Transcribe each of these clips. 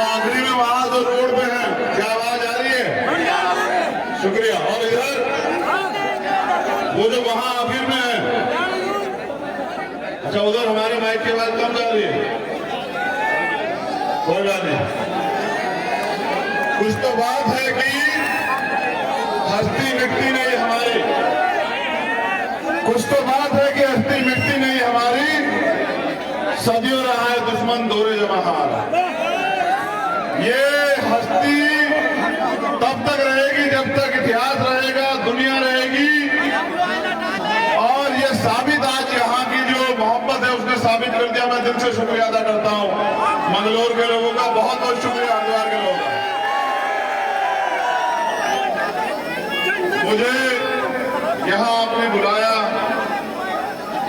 आखिरी में वहां जो रोड पे है, क्या आवाज आ रही है? शुक्रिया। और इधर वो जो वहां आखिर में है, अच्छा उधर हमारे माइक की आवाज कम जा रही है, कोई बात नहीं। कुछ तो बात है कि हस्ती मिटती नहीं हमारी, कुछ तो बात है कि हस्ती मिटती नहीं हमारी, सदियों रहा है दुश्मन दौरे जमाहार। ये हस्ती तब तक रहेगी जब तक इतिहास रहेगा, दुनिया रहेगी। और ये साबित आज यहाँ की जो मोहब्बत है उसने साबित कर दिया। मैं दिल से शुक्रिया अदा करता हूँ मंगलोर के लोगों का, बहुत बहुत शुक्रिया हरिद्वार के लोगों का। मुझे यहाँ आपने बुलाया,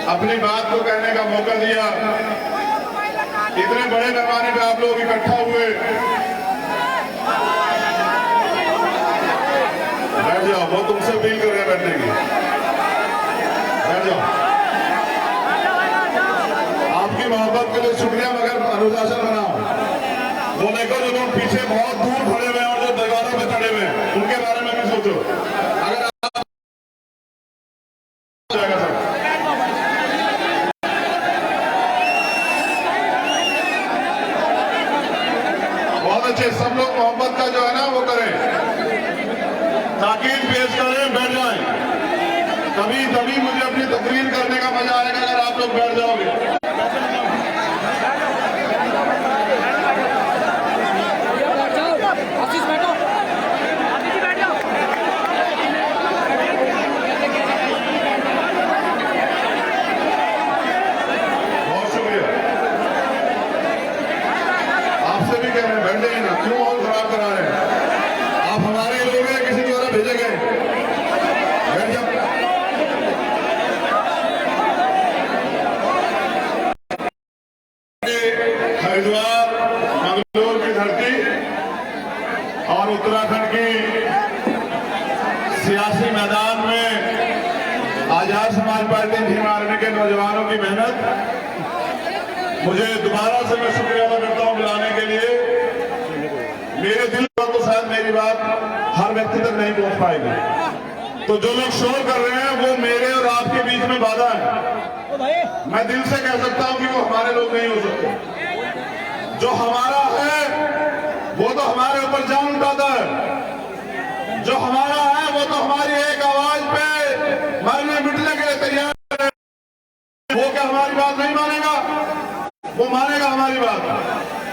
अपनी बात को कहने का मौका दिया, इतने बड़े पैमाने पे आप लोग इकट्ठा हुए। बैठ जाओ, वो तुमसे अपील कर रहे हैं बैठने की, बैठ जाओ। आपकी मोहब्बत के लिए शुक्रिया, मगर अनुशासन बनाओ। वो देखो जो लोग पीछे बहुत दूर खड़े हुए हैं और जो दीवारों में खड़े हुए हैं, उनके बारे में भी सोचो। अगर सब लोग मोहब्बत का जो है ना वो करें, ताकीद पेश करें, बैठ जाएं। तभी मुझे अपनी तकरीर करने का मजा आएगा अगर आप लोग बैठ जाओगे। बहुत शुक्रिया, आपसे भी कह रहे हैं बैठ जाइए ना, क्यों और खराब करा रहे हैं? आप हमारे लोग हैं, किसी द्वारा भेजे गए, बैठ जाओ। हरिद्वार मंगलोर की धरती और उत्तराखंड की सियासी मैदान में आजाद समाज पार्टी भीम आर्मी के नौजवानों की मेहनत, मुझे दोबारा से मैं शुक्रिया अदा करता हूं बुलाने के लिए। मेरे दिल पर तो शायद मेरी बात हर व्यक्ति तक नहीं पहुंच पाएगी, तो जो लोग शोर कर रहे हैं वो मेरे और आपके बीच में बाधा है। मैं दिल से कह सकता हूं कि वो हमारे लोग नहीं हो सकते। जो हमारा है वो तो हमारे ऊपर जान उठाता है, जो हमारा है वो तो हमारी एक आवाज पे मरने मिटने के लिए तैयार है। वो क्या हमारी बात नहीं मानेगा? वो मानेगा हमारी बात,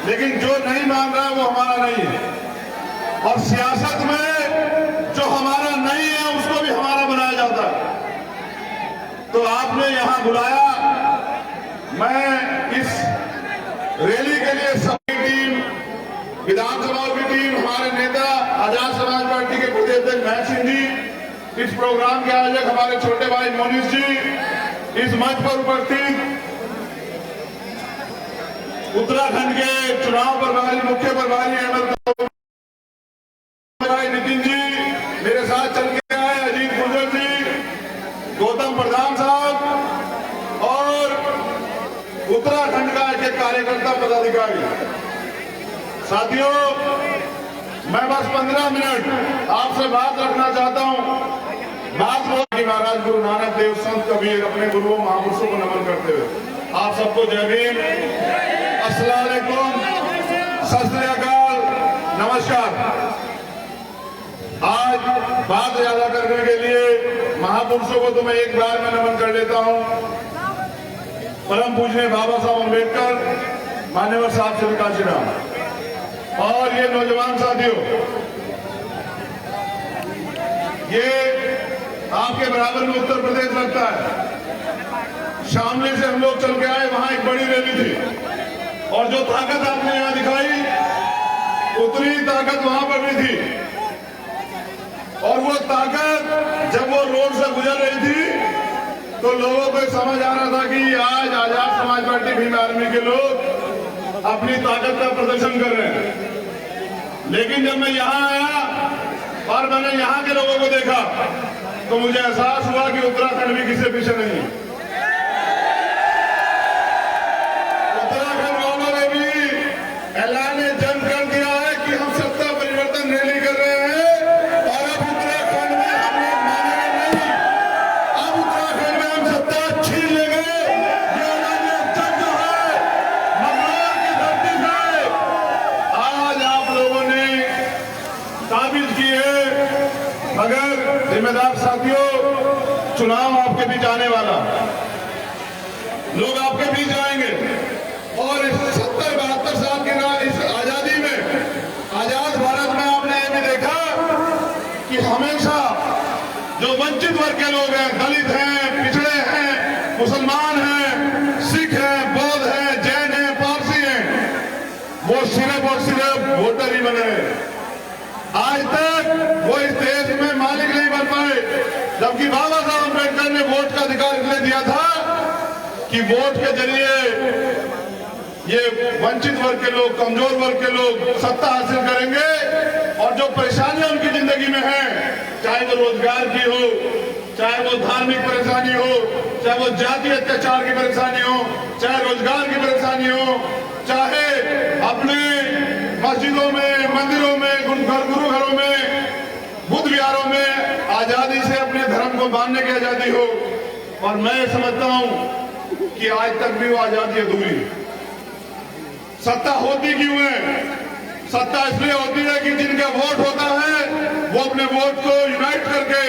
लेकिन जो नहीं मान रहा है वो हमारा नहीं है। और सियासत में जो हमारा नहीं है उसको भी हमारा बनाया जाता है। तो आपने यहां बुलाया, मैं इस रैली के लिए सबकी टीम, विधानसभा की टीम, हमारे नेता आजाद समाज पार्टी के प्रदेश अध्यक्ष महक सिंह जी, इस प्रोग्राम के आयोजक हमारे छोटे भाई मोनिश जी, इस मंच पर उपस्थित उत्तराखंड के चुनाव प्रभारी, मुख्य प्रभारी अहमद भाई, नितिन जी मेरे साथ चल के आए, अजीत गुर्जर जी, गौतम प्रधान साहब और उत्तराखंड का एक कार्यकर्ता पदाधिकारी। साथियों, मैं बस 15 मिनट आपसे बात रखना चाहता हूं। बात हो कि महाराज गुरु नानक देव, संत कबीर अपने गुरुओं महापुरुषों को नमन करते हुए आप सबको जय भीम, अस्सलाम वालेकुम, सत श्री अकाल, नमस्कार। आज बात ज्यादा करने के लिए महापुरुषों को तो मैं एक बार में नमन कर लेता हूं। परम पूजनीय बाबा साहब अम्बेडकर, मान्यवर साहब श्री काशीराम और ये नौजवान साथियों, ये आपके बराबर में उत्तर प्रदेश लगता है। शामली से हम लोग चल के आए, वहां एक बड़ी रैली थी और जो ताकत आपने यहां दिखाई उतनी ताकत वहां पर भी थी। और वो ताकत जब वो रोड से गुजर रही थी तो लोगों को समझ आ रहा था कि आज आजाद समाज पार्टी भीम आर्मी के लोग अपनी ताकत का प्रदर्शन कर रहे हैं। लेकिन जब मैं यहां आया और मैंने यहां के लोगों को देखा तो मुझे एहसास हुआ कि उत्तराखंड भी किसी पीछे नहीं। उत्तराखंड वालों ने भी ऐलान जंग कर दिया काबिज की है। मगर जिम्मेदार साथियों, चुनाव आपके बीच आने वाला, लोग आपके बीच आएंगे और इस 70-72 साल की इस आजादी में, आजाद भारत में आपने ये भी देखा कि हमेशा जो वंचित वर्ग के लोग हैं, दलित हैं, पिछड़े हैं, मुसलमान हैं, सिख हैं, बौद्ध हैं, जैन हैं, पारसी हैं, वो सिर्फ और सिर्फ वोटर ही बने। आज तक वो इस देश में मालिक नहीं बन पाए, जबकि बाबा साहब अम्बेडकर ने वोट का अधिकार इसलिए दिया था कि वोट के जरिए ये वंचित वर्ग के लोग, कमजोर वर्ग के लोग सत्ता हासिल करेंगे और जो परेशानियां उनकी जिंदगी में हैं, चाहे वो रोजगार की हो, चाहे वो धार्मिक परेशानी हो, चाहे वो जातीय अत्याचार की परेशानी हो, चाहे रोजगार की परेशानी हो, चाहे अपने मस्जिदों में, मंदिरों में, गुरु घरों में, बुद्ध विहारों में आजादी से अपने धर्म को मानने की आजादी हो। और मैं समझता हूं कि आज तक भी वो आजादी अधूरी। सत्ता होती क्यों है? सत्ता इसलिए होती है कि जिनका वोट होता है वो अपने वोट को यूनाइट करके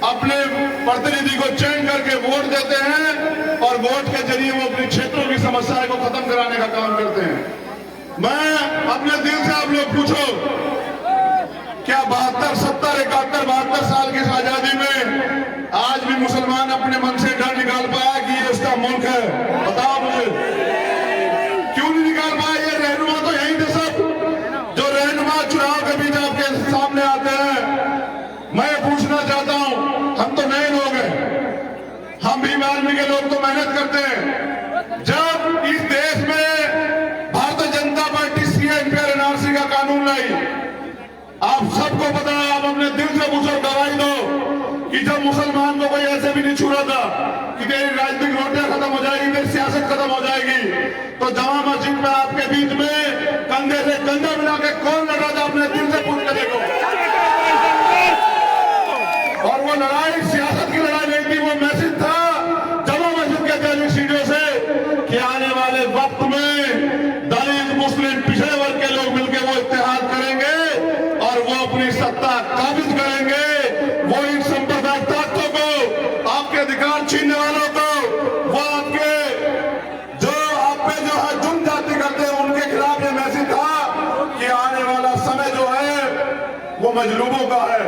अपने प्रतिनिधि को चयन करके वोट देते हैं और वोट के जरिए वो अपने क्षेत्रों की समस्याएं को खत्म कराने का काम करते हैं। मैं अपने दिल से आप लोग पूछो, क्या 72, 70, 71, 72 साल की इस आजादी में आज भी मुसलमान अपने मन से डर निकाल पाया कि ये उसका मुल्क है? बताओ मुझे, क्यों नहीं निकाल पाया? ये रहनुमा तो यही थे सब, जो रहनुमा चुनाव के बीच आपके सामने आते हैं। मैं पूछना चाहता हूं, हम तो नए लोग हैं, हम भी आदमी के लोग तो मेहनत करते हैं। जब इस देश में Bharatiya Janata party CAA NRC का कानून लाई, आप सबको पता है, आप अपने दिल से पूछो, गवाही दो कि जब मुसलमान को कोई ऐसे भी नहीं छू रहा था कि तेरी राजनीतिक रोटियां खत्म हो जाएगी, तेरी सियासत खत्म हो जाएगी, तो जामा मस्जिद में आपके बीच में कंधे से कंधा मिला के कौन लड़ रहा था? अपने दिल से पूछ के देखो। और वो लड़ाई सियासत की लड़ाई नहीं थी, वो मैसेज था जामा मस्जिद के दिल्ली सीढ़ियों से कि आने वाले वक्त में दलित, मुस्लिम, पिछड़े वर्ग के लोग मिलकर वो इत्तेहाद करेंगे और वो अपनी सत्ता काबिज करेंगे। वो इन सांप्रदायिक ताकतों को, आपके अधिकार छीनने वालों को, वो आपके जो आप पे जो है जुर्म जाति करते हैं, उनके खिलाफ ये मैसेज था कि आने वाला समय जो है वो मजलूमों का है।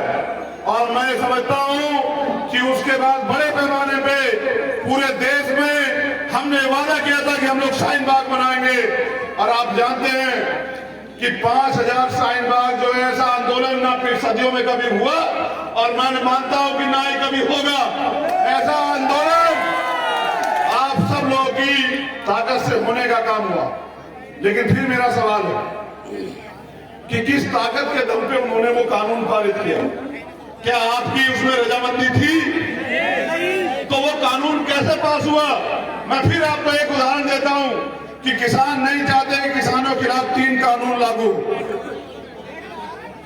और मैं समझता हूं कि उसके बाद बड़े पैमाने पे पूरे देश में हमने वादा किया था कि हम लोग शाहीन बाग बनाएंगे। और आप जानते हैं कि 5000 शाहीन बाग जो है, ऐसा आंदोलन ना फिर सदियों में कभी हुआ और मैं मानता हूं कि ना ही कभी होगा। ऐसा आंदोलन आप सब लोगों की ताकत से होने का काम हुआ। लेकिन फिर मेरा सवाल है कि किस ताकत के दम पे उन्होंने वो कानून पारित किया? क्या आपकी उसमें रजामंदी थी? तो वो कानून कैसे पास हुआ? मैं फिर आपको एक उदाहरण देता हूं कि किसान नहीं चाहते कि किसानों के खिलाफ 3 कानून लागू।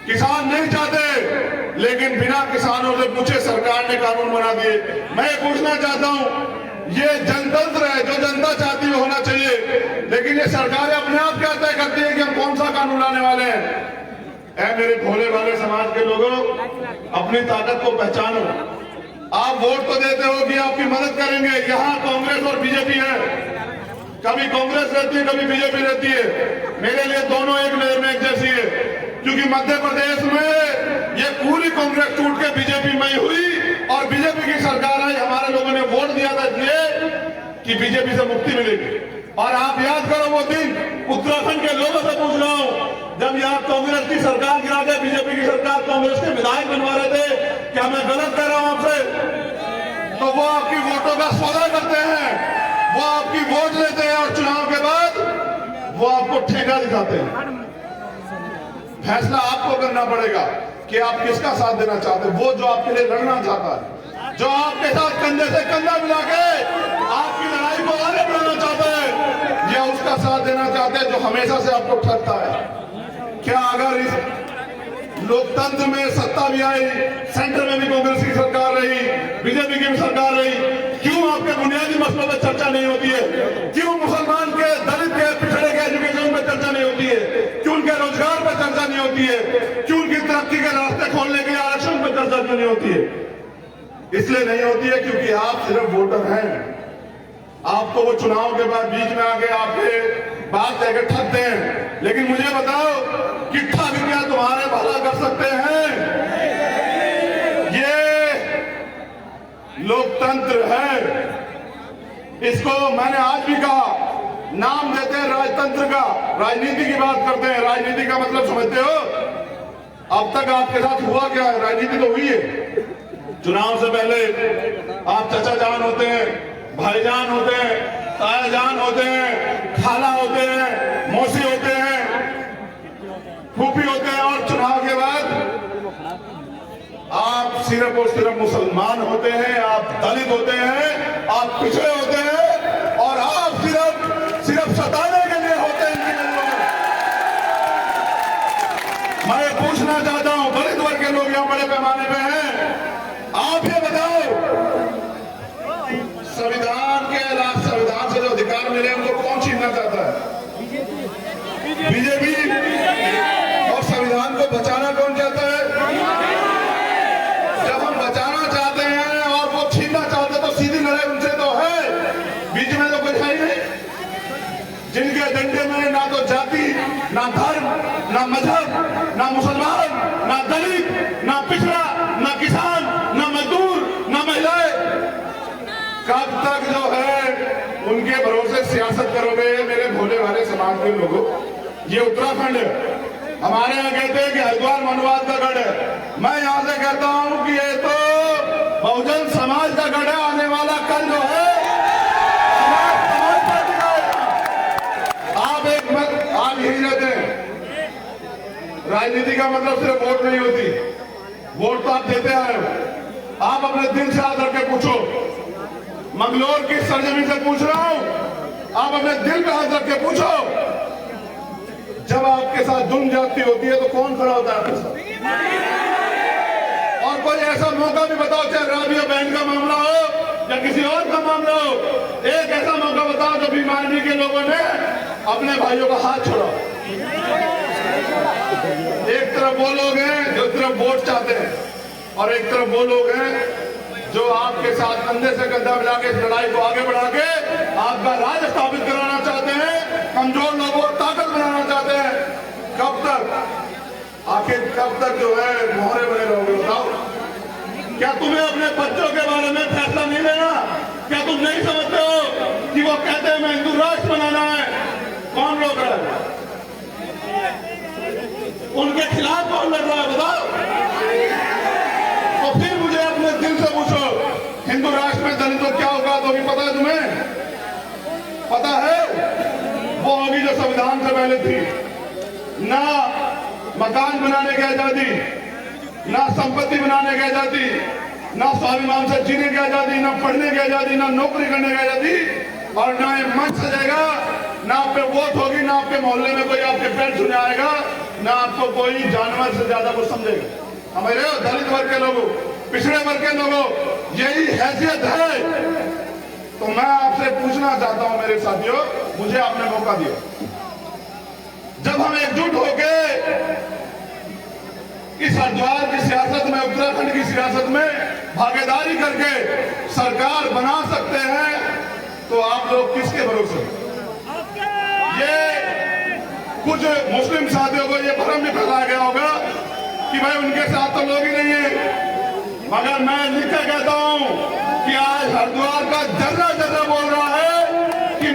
किसान नहीं चाहते, लेकिन बिना किसानों से पूछे सरकार ने कानून बना दिए। मैं पूछना चाहता हूं, ये जनतंत्र है, जो जनता चाहती है होना चाहिए, लेकिन ये सरकारें अपने आप क्या तय करती है कि हम कौन सा कानून लाने वाले हैं? ऐ मेरे भोले भाले समाज के लोगों, अपनी ताकत को पहचानो। आप वोट तो देते हो कि आपकी मदद करेंगे। यहाँ कांग्रेस और बीजेपी है, कभी कांग्रेस रहती है, कभी बीजेपी रहती है। मेरे लिए दोनों एक नजर में एक जैसी है, क्योंकि मध्य प्रदेश में ये पूरी कांग्रेस टूट के बीजेपी में हुई और बीजेपी की सरकार आई। हमारे लोगों ने वोट दिया था इसलिए कि बीजेपी से मुक्ति मिलेगी। और आप याद करो वो दिन, उत्तराखंड के लोगों से पूछ रहा हूं, जब यहाँ कांग्रेस की सरकार गिरा के बीजेपी की सरकार कांग्रेस के विधायक बनवा रहे थे, क्या मैं गलत कह रहा हूं आपसे? तो वो आपकी वोटों का सौदा करते हैं, वो आपकी वोट लेते हैं और चुनाव के बाद वो आपको ठेका दिखाते हैं। फैसला आपको करना पड़ेगा कि आप किसका साथ देना चाहते हैं। वो जो आपके लिए लड़ना चाहता है, जो आपके साथ कंधे से कंधा मिला के आपकी लड़ाई को आगे बढ़ाना चाहता है, या उसका साथ देना चाहते हैं जो हमेशा से आपको ठगता है। क्या अगर इस लोकतंत्र में सत्ता भी आई, सेंटर में भी कांग्रेस की सरकार रही, बीजेपी की भी सरकार रही, क्यों आपके बुनियादी मसलों पर चर्चा नहीं होती है? क्यों मुसलमान के, दलित के, पिछड़े के एजुकेशन पर चर्चा नहीं होती है? क्यों उनके रोजगार पर चर्चा नहीं होती है? क्यों उनकी तरक्की में नहीं होती है। इसलिए नहीं होती है क्योंकि आप सिर्फ वोटर हैं। आपको वो चुनाव के बाद बीच में आके आपके बात कहकर ठगते हैं, लेकिन मुझे बताओ कि ठग क्या तुम्हारे भला कर सकते हैं? ये लोकतंत्र है। इसको मैंने आज भी कहा, नाम देते हैं राजतंत्र का, राजनीति की बात करते हैं। राजनीति का मतलब समझते हो? अब तक आपके साथ हुआ क्या है? राजनीति तो हुई है। चुनाव से पहले आप चचा जान होते हैं, भाईजान होते हैं, ताया जान होते हैं, खाला होते हैं, मौसी होते हैं, फूफी होते हैं, और चुनाव के बाद आप सिर्फ और सिर्फ मुसलमान होते हैं, आप दलित होते हैं, आप पिछड़े होते हैं, और आप सिर्फ सताने के लिए होते हैं। मैं पूछना चाहता हूं, दलित वर्ग के लोग यहां बड़े पैमाने पे हैं, आप ये बताओ, संविधान से जो अधिकार मिले उनको कौन छीनना चाहता है? बीजेपी। और संविधान को बचाना कौन चाहता है? जब हम बचाना चाहते हैं और वो छीनना चाहते तो सीधी लड़ाई उनसे तो है, बीच में तो कुछ है ही नहीं। जिनके एजेंडे में ना तो जाति, ना धर्म, ना मजहब, ना मुसलमान, ना दलित, ना पिछड़ा, ना किसान, ना मजदूर, ना महिलाएं, कब तक जो है उनके भरोसे सियासत करोगे मेरे भोले भाले समाज के लोगों? ये उत्तराखंड है। हमारे यहाँ कहते हैं कि हरिद्वार मनुवाद का गढ़ है। मैं यहाँ से कहता हूँ कि ये तो बहुजन समाज का गढ़ है। आने वाला कल जो है समाज पार्टी का होगा। आप एक मत आप यही रहते हैं। राजनीति का मतलब सिर्फ वोट नहीं होती। वोट तो आप देते हैं। आप अपने दिल से हाथ रख के पूछो। मंगलोर की सरजमीन से पूछ रहा हूं, आप अपने दिल पे हाथ रख के पूछो, जब आपके साथ जुल्म ज्यादती होती है तो कौन खड़ा होता है आपके साथ? और कोई ऐसा मौका भी बताओ, चाहे राबिया बहन का मामला हो या किसी और का मामला हो, एक ऐसा मौका बताओ जो बीमारी के लोगों ने अपने भाइयों का हाथ छोड़ा। एक तरफ वो लोग हैं जो सिर्फ वोट चाहते हैं, और एक तरफ वो लोग हैं जो आपके साथ कंधे से कंधा मिला के इस लड़ाई को आगे बढ़ा के आपका राज स्थापित कराना चाहते हैं, कमजोर लोगों को ताकत बनाना चाहते हैं। कब तक, आखिर कब तक जो है मोहरे बने रहोगे? बताओ, क्या तुम्हें अपने बच्चों के बारे में फैसला नहीं लेना? क्या तुम नहीं समझते हो कि वो कहते हैं मैं हिंदू राष्ट्र बनाना है? कौन रोक रहा है? उनके खिलाफ कौन लड़ रहा है? बताओ। तो फिर मुझे अपने दिल से पूछो, हिंदू राष्ट्र में दलितों क्या होगा? तो भी पता है तुम्हें? पता है? वो होगी जो संविधान से पहले थी। ना मकान बनाने की आजादी, ना संपत्ति बनाने की आजादी, ना स्वाभिमान से जीने की आजादी, ना पढ़ने की आजादी, ना नौकरी करने की आजादी, और ना ये मंच सजेगा, ना आप पे वोट होगी, ना आपके मोहल्ले में कोई आपके पैर छूने आएगा, ना आपको कोई जानवर से ज्यादा कुछ समझेगा। हमारे दलित वर्ग के लोगों, पिछड़े वर्ग के लोगों, यही हैसियत है। तो मैं आपसे पूछना चाहता हूं मेरे साथियों, मुझे आपने मौका दिया, जब हम एकजुट होके इस हरिद्वार की सियासत में, उत्तराखंड की सियासत में भागीदारी करके सरकार बना सकते हैं, तो आप लोग किसके भरोसे? ये कुछ मुस्लिम साथियों को ये भ्रम भी फैलाया गया होगा कि भाई उनके साथ तो लोग ही नहीं है, मगर मैं लिख के कहता हूं कि आज हरिद्वार का जर्रा जर्रा बोल रहा है कि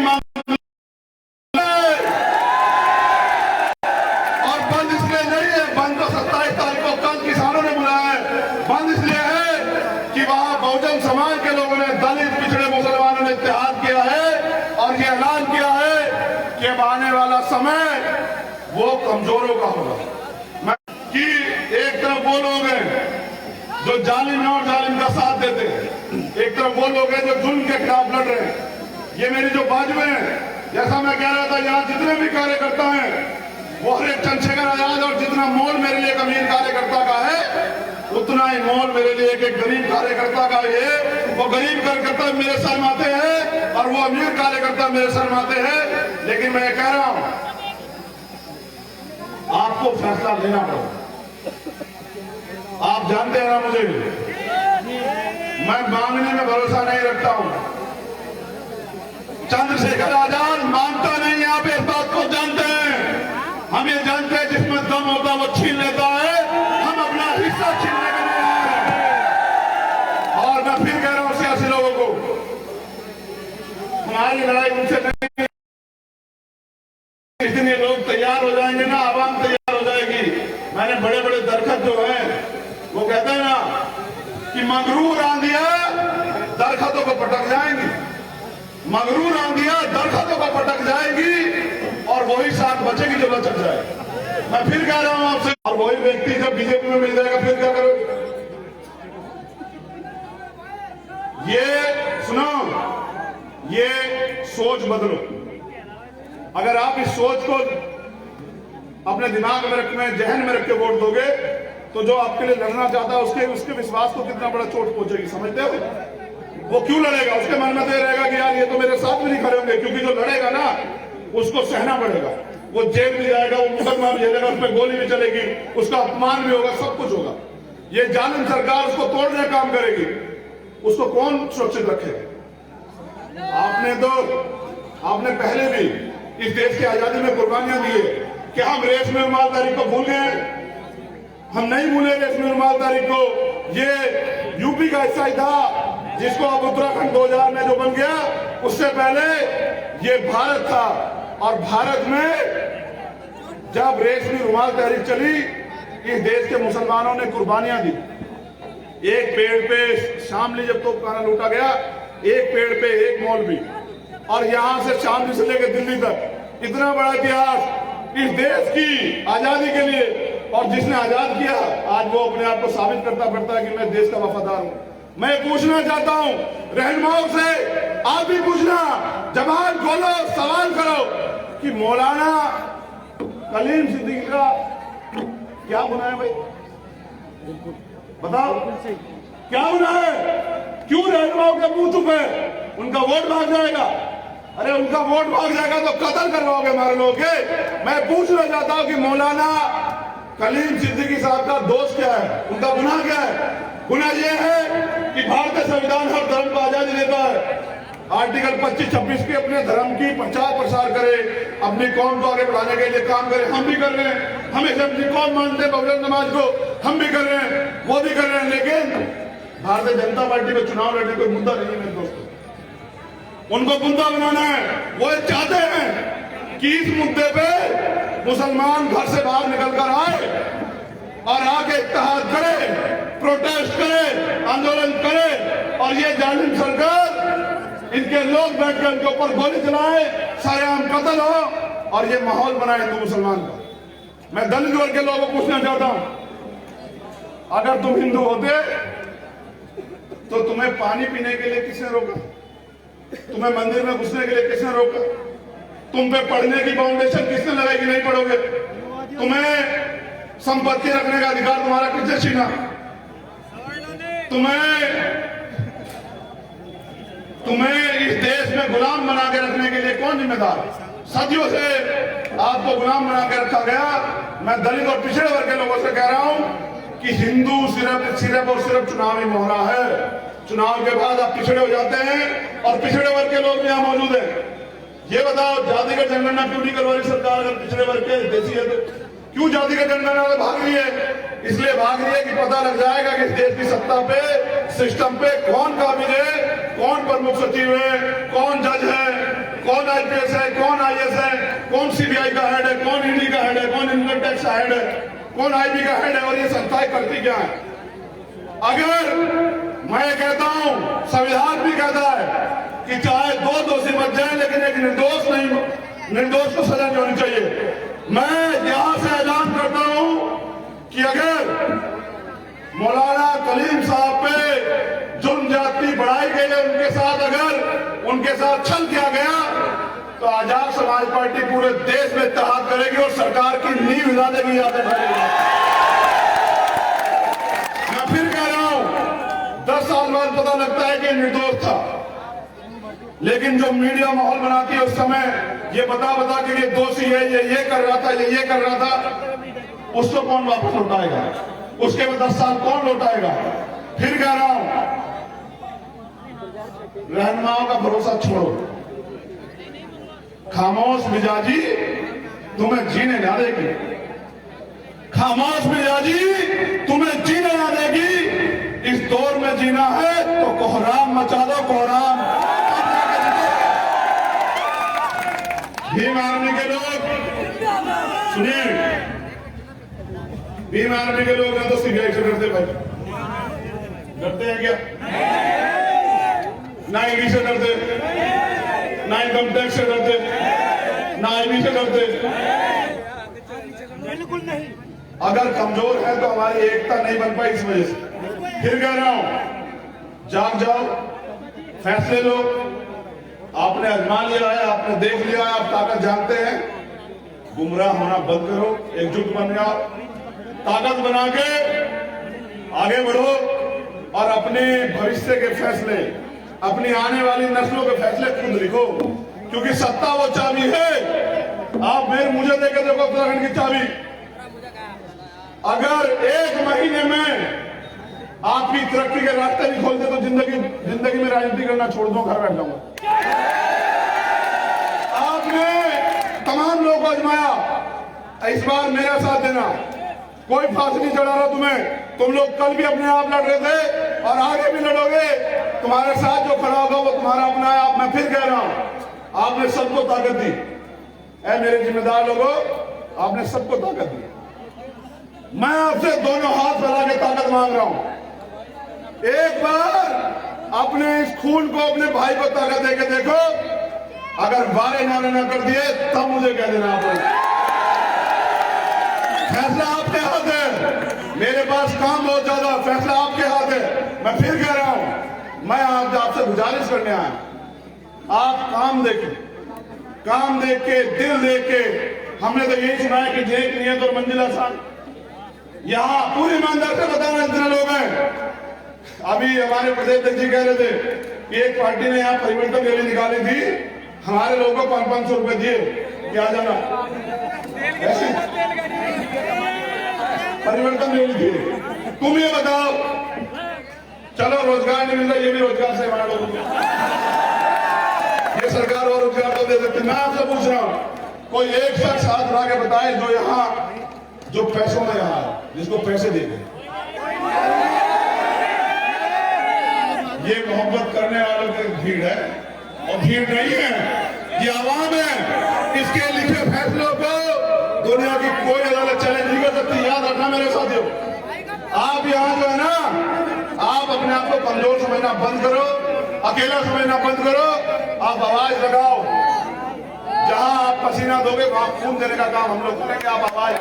और बंद इसलिए नहीं है, बंद तो 27 तारीख को कल किसानों ने बुलाया है। बंद इसलिए है कि वहां बहुजन समाज के लोगों ने, दलित, पिछड़े, मुसलमानों ने इत्तेहाद किया है और ये ऐलान किया है कि अब आने वाला समय वो कमजोरों का होगा। कि एक तरफ वो लोग हैं जो जालिम और जालिम का साथ देते हैं, एक तरफ वो लोग हैं जो जुल्म के खिलाफ लड़ रहे हैं। ये मेरी जो बाजू है, जैसा मैं कह रहा था, यहाँ जितने भी कार्यकर्ता हैं वो हर एक चंद्रशेखर आजाद, और जितना मोल मेरे लिए एक अमीर कार्यकर्ता का है, उतना ही मोल मेरे लिए एक गरीब कार्यकर्ता का है। वो गरीब कार्यकर्ता मेरे सर माते हैं और वो अमीर कार्यकर्ता मेरे सर माते हैं। लेकिन मैं कह रहा हूं, आपको फैसला लेना पड़ेगा। आप जानते हैं ना मुझे, मैं मांगने में भरोसा नहीं रखता हूं। चंद्रशेखर आजाद मांगता नहीं, आप इस बात को जानते हैं। हम ये जानते हैं जिसमें दम होता है वो छीन लेता है। हम अपना हिस्सा छीनने के लिए आए हैं। और मैं फिर कह रहा हूं सियासी लोगों को, हमारी लड़ाई उनसे नहीं। जिस दिन ये लोग तैयार हो जाएंगे ना, आवाम तैयार हो जाएगी। मैंने बड़े बड़े दरखत जो हैं, वो कहते हैं ना कि मगरूर आंधियां दरख्तों को पटक जाएंगी, मगरूर आंधियां दरख्तों को पटक जाएगी और वही साथ बचेगी जो लचक जाए। मैं फिर कह रहा हूं आपसे, और वही व्यक्ति जब बीजेपी में मिल जाएगा फिर क्या करोगे? ये सुनो, ये सोच बदलो। अगर आप इस सोच को अपने दिमाग में रख, जहन में रख के वोट दोगे तो जो आपके लिए लड़ना चाहता है उसके विश्वास को कितना बड़ा चोट पहुंचेगी, समझते हो? वो क्यों लड़ेगा? उसके मन में तो रहेगा कि यार ये तो मेरे साथ भी नहीं खड़े होंगे, क्योंकि जो लड़ेगा ना उसको सहना पड़ेगा। वो जेल भी जाएगा, वो मुकदमा भी झेलेगा, उस पर गोली भी चलेगी, उसका अपमान भी होगा, सब कुछ होगा। ये जालिम सरकार उसको तोड़ने का काम करेगी, उसको कौन सुरक्षित रखेगा? आपने पहले भी इस देश की आजादी में कुर्बानियां दी है। क्या हम रेशमी रुमालदारी को भूल गए? हम नहीं भूले रेशमी रुमालदारी को। ये यूपी का हिस्सा ही था, जिसको अब उत्तराखंड 2000 में जो बन गया, उससे पहले ये भारत था। और भारत में जब रेशमी रुमालदारी चली, इस देश के मुसलमानों ने कुर्बानियां दी। एक पेड़ पे शामली जब तोपखाना लूटा गया, एक पेड़ पे एक मौलवी, और यहां से शामली से लेकर दिल्ली तक इतना बड़ा इतिहास इस देश की आजादी के लिए। और जिसने आजाद किया, आज वो अपने आप को साबित करता फिरता है कि मैं देश का वफादार हूं। मैं पूछना चाहता हूं रहनुमाओं से, आप भी पूछना, जबान खोलो, सवाल करो कि मौलाना कलीम सिद्दीकी का क्या गुनाह है? भाई बताओ, क्या गुनाह है? क्यों रहनुमाओं के मुंह चुप है? उनका वोट भाग जाएगा। अरे उनका वोट भाग जाएगा तो कत्ल करवाओगे हमारे लोग के? मैं पूछना चाहता हूं कि मौलाना कलीम सिद्दीकी साहब का दोष क्या है? उनका गुनाह क्या है? गुनाह यह है कि भारतीय संविधान हर धर्म को आजादी देता है। आर्टिकल 25-26 के अपने धर्म की प्रचार प्रसार करे, अपनी कौम को आगे बढ़ाने के लिए काम करे। हम भी कर रहे हैं, हम इसे अपनी कौम मानते हैं, बहुजन समाज को हम भी कर रहे हैं, वो भी कर रहे हैं। लेकिन भारतीय जनता पार्टी में चुनाव लड़ने कोई मुद्दा नहीं है मेरे दोस्तों। उनको मुद्दा बनाना है। वो चाहते हैं कि इस मुद्दे पे मुसलमान घर से बाहर निकलकर आए और आके इत्तेहाद करे, प्रोटेस्ट करे, आंदोलन करे, और ये जालिम सरकार, इनके लोग बैठकर इनके ऊपर गोली चलाए, सरेआम कत्ल हो, और ये माहौल बनाए हिंदू मुसलमान का। मैं दलित वर्ग के लोगों को पूछना चाहता हूं, अगर तुम हिंदू होते तो तुम्हें पानी पीने के लिए किसने रोका? तुम्हें मंदिर में घुसने के लिए किसने रोका? तुम पे पढ़ने की फाउंडेशन किसने लगाई कि नहीं पढ़ोगे? तुम्हें संपत्ति रखने का अधिकार तुम्हारा किसने छीना? तुम्हें इस देश में गुलाम बना के रखने के लिए कौन जिम्मेदार? सदियों से आपको गुलाम बना के रखा गया। मैं दलित और पिछड़े वर्ग के लोगों से कह रहा हूं कि हिंदू सिर्फ और सिर्फ चुनावी मोहरा है। चुनाव के बाद आप पिछड़े हो जाते हैं, और पिछड़े वर्ग के लोग यहाँ मौजूद हैं। ये बताओ, जातिगत जनगणना क्यों नहीं करवा रही सरकार? अगर पिछड़े वर्ग के देशी है तो क्यों जातिगत जनगणना में भाग रही है? इसलिए भाग रही है कि पता लग जाएगा कि इस देश की सत्ता पे, सिस्टम पे कौन काबिल है, कौन प्रमुख सचिव है, कौन जज है, कौन आईपीएस है, कौन आईएएस है, कौन सीबीआई का हेड है, कौन ईडी का हेड है, कौन इनकम टैक्स का हेड है, कौन आईबी का हेड है, और ये संस्थाएं करती क्या है? अगर मैं कहता हूं, संविधान भी कहता है कि चाहे दो दोषी बच जाए, लेकिन एक निर्दोष को सजा नहीं होनी चाहिए। मैं यहां से ऐलान करता हूं कि अगर मौलाना कलीम साहब पे जुर्म ज्यादती बढ़ाई गई है, उनके साथ छल किया गया, तो आजाद समाज पार्टी पूरे देश में इत्तेहाद करेगी और सरकार की नींव हिला देगी, याद रखिएगा। मैं फिर कह रहा हूं, 10 साल बाद पता लगता है कि निर्दोष था, लेकिन जो मीडिया माहौल बनाती है उस समय ये बता कि ये दोषी है, ये कर रहा था, ये कर रहा था, उसको कौन वापस लौटाएगा? उसके बाद 10 साल कौन लौटाएगा? फिर कह रहा हूं, रहनुमाओं का भरोसा छोड़ो। खामोश मिजाजी तुम्हें जीने ना देगी, खामोश मिजाजी तुम्हें जीने ना देगी। इस दौर में जीना है तो कोहराम मचा दो, कोहराम। भीम आर्मी के लोग सुनिए, भीम आर्मी के लोग ना तो सीबीआई से डरते भाई, डरते हैं क्या? ना ईडी से डरते, ना इनकम टैक्स से डरते, ना आईबी से डरते, बिल्कुल नहीं। अगर कमजोर है तो हमारी एकता नहीं बन पाई इस वजह से। फिर कह रहा हूं, जाग जाओ, फैसले लो। आपने आजमा लिया है, आपने देख लिया है, आप ताकत जानते हैं। गुमराह होना बंद करो, एकजुट बन जाओ, ताकत बना के आगे बढ़ो और अपने भविष्य के फैसले, अपनी आने वाली नस्लों के फैसले खुद लिखो, क्योंकि सत्ता वो चाबी है। आप मुझे देकर देखो उत्तराखंड की चाबी। अगर 1 महीने में आपकी तरक्की के रास्ते भी खोल दे तो जिंदगी में राजनीति करना छोड़ दो, घर बैठ जाऊंगा। आपने तमाम लोगों को आजमाया, इस बार मेरा साथ देना, कोई फांसी नहीं चढ़ा रहा तुम्हें। तुम लोग कल भी अपने आप लड़ रहे थे और आगे भी लड़ोगे। तुम्हारे साथ जो खड़ा होगा वो तुम्हारा अपना है। आप, मैं फिर कह रहा हूं, आपने सबको ताकत दी है, मेरे जिम्मेदार लोगों, आपने सबको ताकत दी। मैं आपसे दोनों हाथ फैला के ताकत मांग रहा हूं। एक बार अपने इस खून को, अपने भाई को ताकत देके देखो। अगर वारे नारे ना कर दिए तब मुझे कह देना। आप फैसला आपके हाथ है, मेरे पास काम बहुत ज्यादा, फैसला आपके हाथ है। मैं फिर कह रहा हूं, मैं आज आपसे गुजारिश करने आया, आप काम देखें, काम देख के, दिल देख के। हमने तो यही सुना है कि नेक नियत और मंजिल आसान। यहां पूरी ईमानदार से बताना, जितने लोग हैं, अभी हमारे प्रदेश अध्यक्ष जी कह रहे थे कि एक पार्टी ने यहां परिवर्तन रैली निकाली थी, हमारे लोगों को 500 रुपए दिए कि आ जाना। ऐसे परिवर्तन रैली थी। तुम ये बताओ, चलो रोजगार नहीं मिल रहा, ये भी रोजगार से हमारे लोगों को, ये सरकार और रोजगार तो दे सकती। मैं आपसे पूछ रहा हूं, कोई एक शख्स हाथ उठा के बताए जो यहाँ, जो पैसों में रहा, जिसको पैसे दे दे। ये मोहब्बत करने वालों की भीड़ है, और भीड़ नहीं है, ये आवाम है। इसके लिखे फैसलों को दुनिया की कोई अदालत चैलेंज नहीं कर सकती। याद रखना मेरे साथियों, आप यहाँ जो है ना, आप अपने आप को कमजोर समझना बंद करो, अकेला समझना बंद करो। आप आवाज लगाओ, जहां आप पसीना दोगे वहां खून देने का काम हम लोग करेंगे। आप आवाज,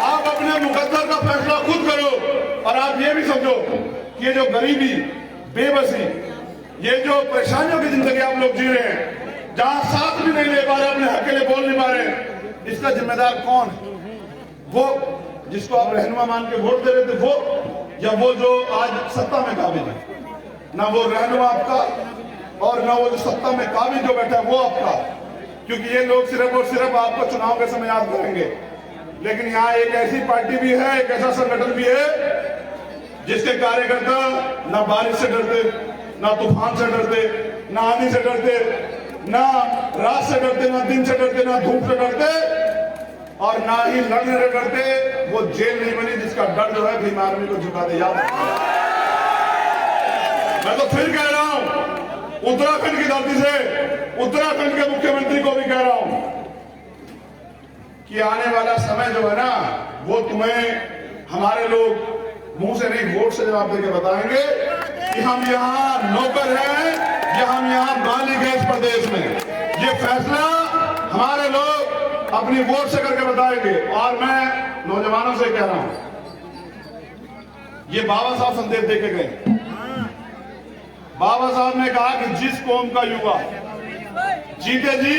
आप अपने मुकद्दर का फैसला खुद करो। और आप ये भी समझो कि ये जो गरीबी, बेबसी, ये जो परेशानियों की जिंदगी आप लोग जी रहे हैं, जहां साथ भी नहीं ले पा रहे, अपने हक के लिए बोल नहीं पा रहे, इसका जिम्मेदार कौन है? वो जिसको आप रहनुमा मान के वोट दे रहे थे, वो, या वो जो आज सत्ता में काबिज है? ना वो रहनुमा आपका और ना वो जो सत्ता में काबिज जो बैठा है वो आपका, क्योंकि ये लोग सिर्फ और सिर्फ आपको चुनाव के समय याद करेंगे। लेकिन यहाँ एक ऐसी पार्टी भी है, एक ऐसा संगठन भी है जिसके कार्यकर्ता ना बारिश से डरते, ना तूफान से डरते, ना आंधी से डरते, ना रात से डरते, ना दिन से डरते, ना धूप से डरते, और ना ही लड़ने से डरते। वो जेल नहीं बनी जिसका डर जो है भीम आर्मी को झुका दे। याद, मैं तो फिर कह रहा हूं, उत्तराखंड की धरती से, उत्तराखंड के मुख्यमंत्री को भी कह रहा हूं कि आने वाला समय जो है ना, वो तुम्हें हमारे लोग मुंह से नहीं, वोट से जवाब देकर बताएंगे कि हम यहाँ नौकर हैं या हम यहाँ मालिक हैं इस प्रदेश में। ये फैसला हमारे लोग अपनी वोट से करके बताएंगे। और मैं नौजवानों से कह रहा हूं, ये बाबा साहब संदेश देके गए। बाबा साहब ने कहा कि जिस कौम का युवा जीते जी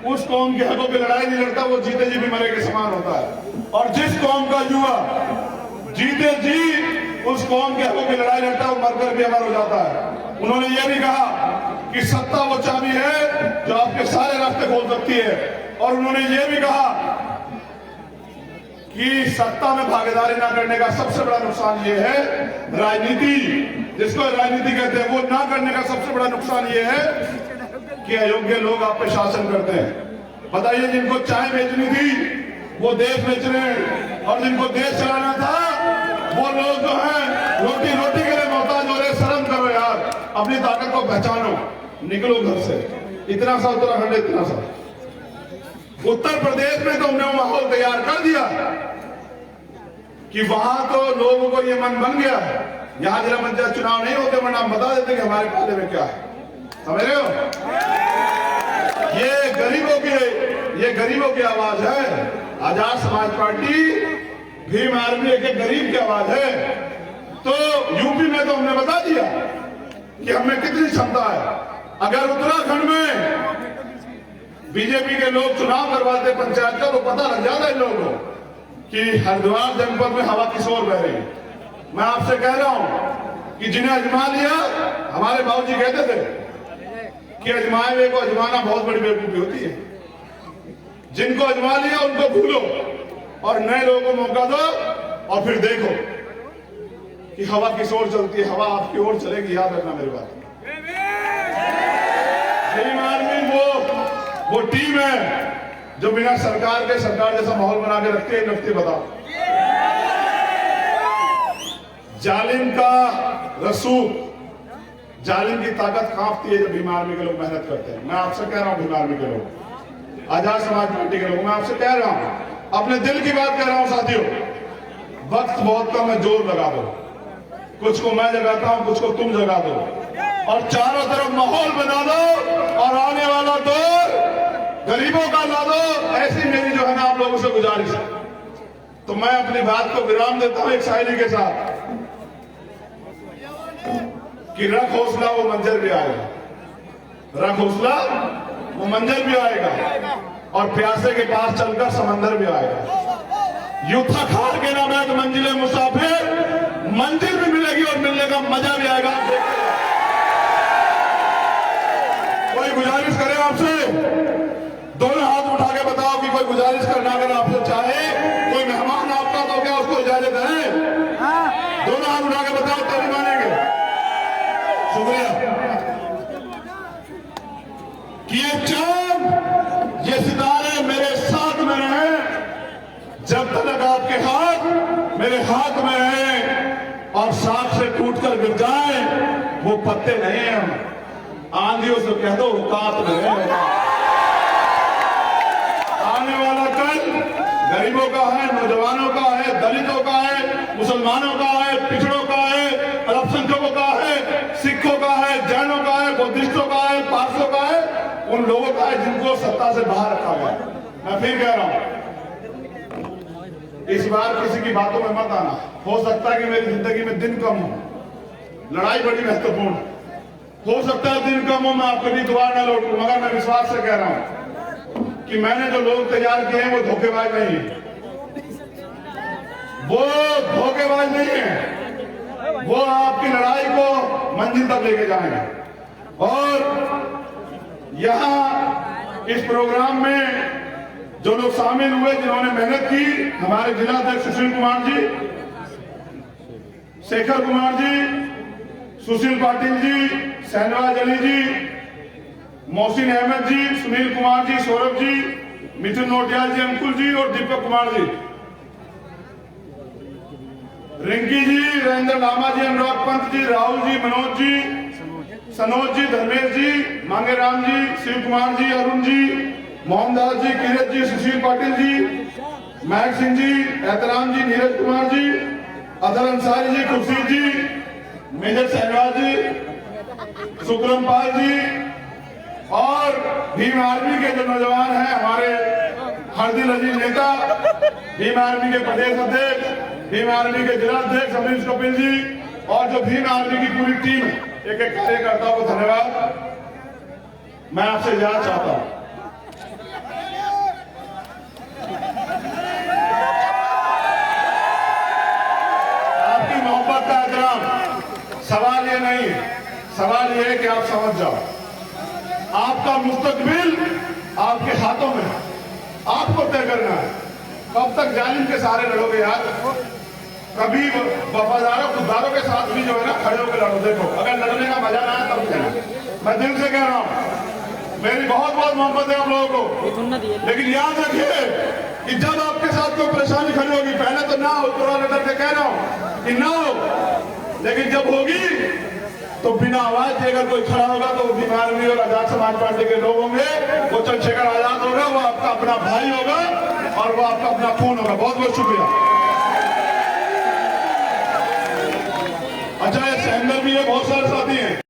उस कौम के हकों की लड़ाई नहीं लड़ता, वो जीते जी भी मरे के समान होता है। और जिस कौम का युवा जीते जी उस कौम के हकों की लड़ाई लड़ता है, वो मरकर भी अमर हो जाता है। उन्होंने ये भी कहा कि सत्ता वो चाबी है जो आपके सारे रास्ते खोल सकती है। और उन्होंने ये भी कहा कि सत्ता में भागीदारी ना करने का सबसे बड़ा नुकसान ये है, राजनीति जिसको राजनीति कहते हैं, वो ना करने का सबसे बड़ा नुकसान ये है कि अयोग्य लोग आप पे शासन करते हैं। बताइए, जिनको चाय बेचनी थी वो देश बेच रहे हैं, और जिनको देश चलाना था वो लोग जो है रोटी रोटी के लिए मोहताज हो रहे। शर्म करो यार, अपनी ताकत को पहचानो, निकलो घर से। इतना सा उत्तराखंड, इतना सा उत्तर प्रदेश में तो हमने वो माहौल तैयार कर दिया कि वहां तो लोगों को ये मन बन गया है, यहां जिला पंचायत चुनाव नहीं होते वरना हम बता देते कि हमारे पाले में क्या है। समझ रहे हो? ये गरीबों की आवाज है। आजाद समाज पार्टी, भीम आर्मी एक गरीब की आवाज है। तो यूपी में तो हमने बता दिया कि हमें कितनी क्षमता है। अगर उत्तराखंड में बीजेपी के लोग चुनाव करवाते पंचायत का, तो पता लग जाता है लोगों को कि हरिद्वार जनपद में हवा किस ओर बह रही है। मैं आपसे कह रहा हूं कि जिन्हें अजमा लिया, हमारे बाबूजी कहते थे कि अजमाए हुए को अजमाना बहुत बड़ी बेवकूफी होती है। जिनको अजमा लिया उनको भूलो और नए लोगों को मौका दो, और फिर देखो कि हवा किस ओर चलती है। हवा आपकी ओर चलेगी, याद रखना मेरी बात। भीम आर्मी वो टीम है जो बिना सरकार जैसा माहौल बना के रखते बताओ। जालिम का रसूख, जालिम की ताकत कांपती है जब भीम आर्मी के लोग मेहनत करते हैं। मैं आपसे कह रहा हूं, भीम आर्मी के लोग, आजाद समाज पार्टी के लोग, मैं आपसे कह रहा हूं, अपने दिल की बात कह रहा हूं साथियों। वक्त बहुत कम है, जोर लगा दो। कुछ को मैं जगाता हूं, कुछ को तुम जगा दो, और चारों तरफ माहौल बना दो, और आने वाला दौर गरीबों का ला दो। ऐसी मेरी जो है ना आप लोगों से गुजारिश है। तो मैं अपनी बात को विराम देता हूं एक शायरी के साथ कि रख हौसला वो मंजर भी आएगा, रख हौसला वो मंजर भी आएगा, और प्यासे के पास चलकर समंदर भी आएगा। यूं थक हार के ना बैठ मंजिले मुसाफिर, मंजिल भी मिलेगी और मिलने का मजा भी आएगा। कोई गुजारिश करे आपसे, दोनों हाथ उठा के बताओ कि कोई गुजारिश करना अगर आपसे चाहे, कोई मेहमान आपका, तो क्या उसको इजाजत है? दोनों हाथ उठा के बताओ, तभी मानेंगे। शुक्रिया। कि ये चांद, ये सितारे मेरे साथ में रहे, जब तक आपके हाथ मेरे हाथ में हैं, और साथ से टूटकर गिर जाए वो पत्ते नहीं हैं। आंधियों से कह दो औकात में है। आने वाला कल गरीबों का है, नौजवानों का है, दलितों का है, मुसलमानों का है, पिछड़ों का है, अल्पसंख्यकों का है, सिखों का है, जैनों का है, बुद्धिस्टों का है, पारसियों का है, उन लोगों का है जिनको सत्ता से बाहर रखा गया। मैं फिर कह रहा हूं, इस बार किसी की बातों में मत आना। हो सकता है कि मेरी जिंदगी में दिन कम हो, लड़ाई बड़ी महत्वपूर्ण, हो सकता है दिन कम हो, मैं आपके लिए दुआ न लौटूं, मगर मैं विश्वास से कह रहा हूं कि मैंने जो लोग तैयार किए हैं वो धोखेबाज नहीं है, वो धोखेबाज नहीं है, वो आपकी लड़ाई को मंजिल तक लेके जाएंगे। और यहां इस प्रोग्राम में जो लोग शामिल हुए, जिन्होंने मेहनत की, हमारे जिला अध्यक्ष सुशील कुमार जी, शेखर कुमार जी, सुशील पाटिल जी, शहनवाज अली जी, मोहसिन अहमद जी, सुनील कुमार जी, सौरभ जी, मिथुन नोटियाल जी, अंकुल जी और दीपक कुमार जी, रिंकी जी, रविंद्र लामा जी, अनुराग पंत जी, राहुल जी, मनोज जी, सनोज जी, धर्मेश जी, मांगेराम जी, शिव कुमार जी, अरुण जी, मोहनदास जी, किरत जी, सुशील पाटिल जी, महक सिंह जी, एहतराम जी, नीरज कुमार जी, अदर अंसारी जी, खुर्शीद जी, मेजर शहनवाज जी, सुक्रम पाल जी, और भीम आर्मी के जो नौजवान हैं, हमारे हरदिल अजीज नेता, भीम आर्मी के प्रदेश अध्यक्ष, भीम आर्मी के जिला अध्यक्ष अमीश कपिल जी, और जो भीम आर्मी की पूरी टीम है, एक एक कार्यकर्ताओं को धन्यवाद। मैं आपसे इजाजत चाहता हूं। आपकी मोहब्बत का एहतराम, सवाल ये नहीं है, सवाल ये है कि आप समझ जाओ, आपका मुस्तकबिल आपके हाथों में है, आपको तय करना है। कब तक जालिम के सहारे लड़ोगे यार? कभी वफादारों खुददारों के साथ भी जो है ना खड़े होकर लड़ो। देखो अगर लड़ने का मजा ना आए तब कहना, मैं दिल से कह रहा हूं, मेरी बहुत बहुत मोहब्बत है आप लोगों को। लेकिन याद रखिए कि जब आपके साथ कोई परेशानी खड़ी होगी, पहले तो ना हो, थोड़ा लेकर के कह रहा हूं कि ना हो, लेकिन जब होगी तो बिना आवाज के अगर कोई खड़ा होगा तो वो बीमार और आजाद समाज पार्टी के लोग होंगे। वो चंद्रशेखर आजाद होगा, वो आपका अपना भाई होगा और वो आपका अपना खून होगा। बहुत बहुत शुक्रिया। अच्छा, ये सहमदर भी है, बहुत सारे साथी हैं।